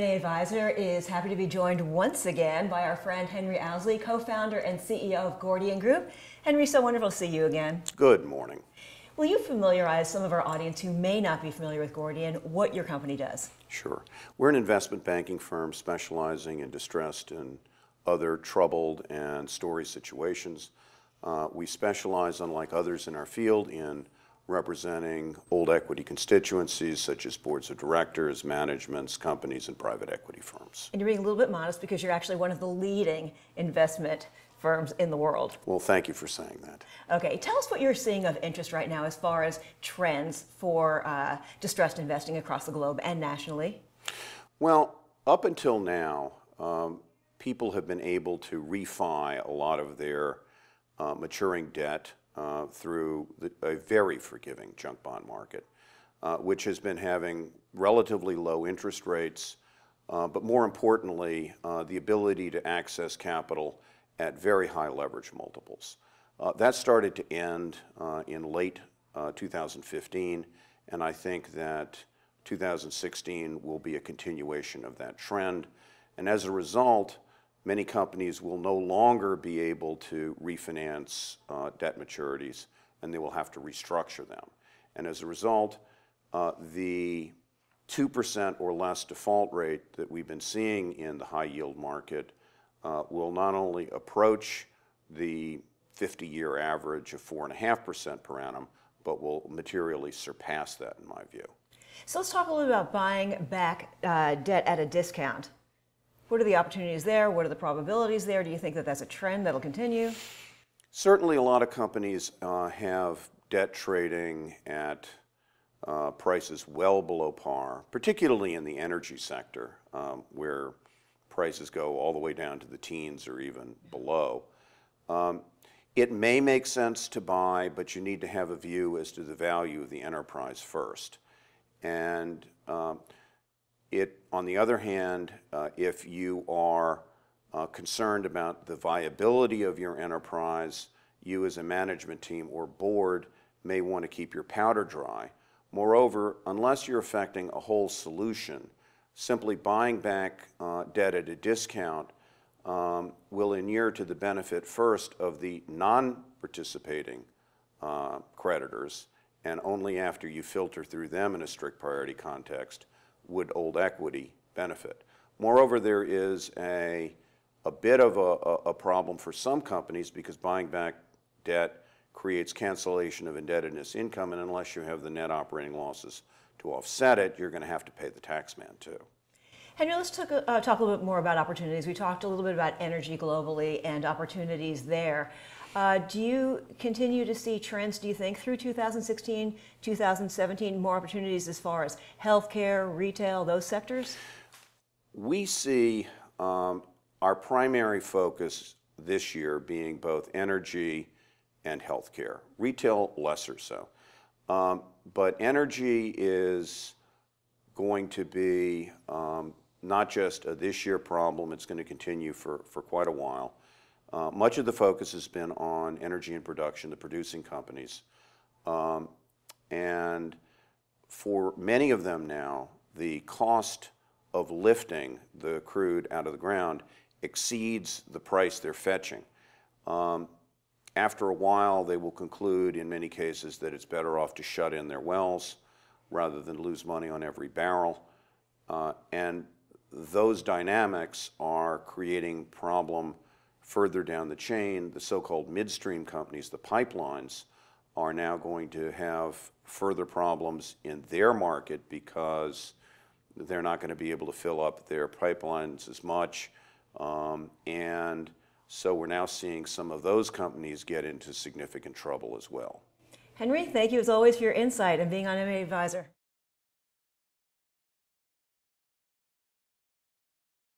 M&A Advisor is happy to be joined once again by our friend Henry Owsley, co-founder and CEO of Gordian Group. Henry, so wonderful to see you again. Good morning. Will you familiarize some of our audience who may not be familiar with Gordian what your company does? Sure. We're an investment banking firm specializing in distressed and other troubled and story situations. We specialize, unlike others in our field, in representing old equity constituencies such as boards of directors, managements, companies, and private equity firms. And you're being a little bit modest because you're actually one of the leading investment firms in the world. Well, thank you for saying that. Okay, tell us what you're seeing of interest right now as far as trends for distressed investing across the globe and nationally. Well, up until now, people have been able to refi a lot of their maturing debt through a very forgiving junk bond market, which has been having relatively low interest rates, but more importantly, the ability to access capital at very high leverage multiples. That started to end in late 2015, and I think that 2016 will be a continuation of that trend. And as a result, many companies will no longer be able to refinance debt maturities, and they will have to restructure them. And as a result, the 2% or less default rate that we've been seeing in the high yield market will not only approach the 50-year average of 4.5% per annum, but will materially surpass that in my view. So let's talk a little bit about buying back debt at a discount. What are the opportunities there? What are the probabilities there? Do you think that that's a trend that'll continue? Certainly a lot of companies have debt trading at prices well below par, particularly in the energy sector, where prices go all the way down to the teens or even below. It may make sense to buy, but you need to have a view as to the value of the enterprise first. And on the other hand, if you are concerned about the viability of your enterprise, you as a management team or board may want to keep your powder dry. Moreover, unless you're affecting a whole solution, simply buying back debt at a discount will inure to the benefit first of the non-participating creditors, and only after you filter through them in a strict priority context would old equity benefit. Moreover, there is a bit of a problem for some companies because buying back debt creates cancellation of indebtedness income, and unless you have the net operating losses to offset it, you're going to have to pay the tax man too. Henry, let's talk a little bit more about opportunities. We talked a little bit about energy globally and opportunities there. Do you continue to see trends, do you think, through 2016, 2017, more opportunities as far as healthcare, retail, those sectors? We see our primary focus this year being both energy and healthcare. Retail, lesser so. But energy is going to be not just a this year problem, it's going to continue for quite a while. Much of the focus has been on energy and production, the producing companies. And for many of them now, the cost of lifting the crude out of the ground exceeds the price they're fetching. After a while, they will conclude in many cases that it's better off to shut in their wells rather than lose money on every barrel. And those dynamics are creating problem further down the chain. The so-called midstream companies, the pipelines, are now going to have further problems in their market because they're not going to be able to fill up their pipelines as much. And so we're now seeing some of those companies get into significant trouble as well. Henry, thank you as always for your insight and being on M&A Advisor.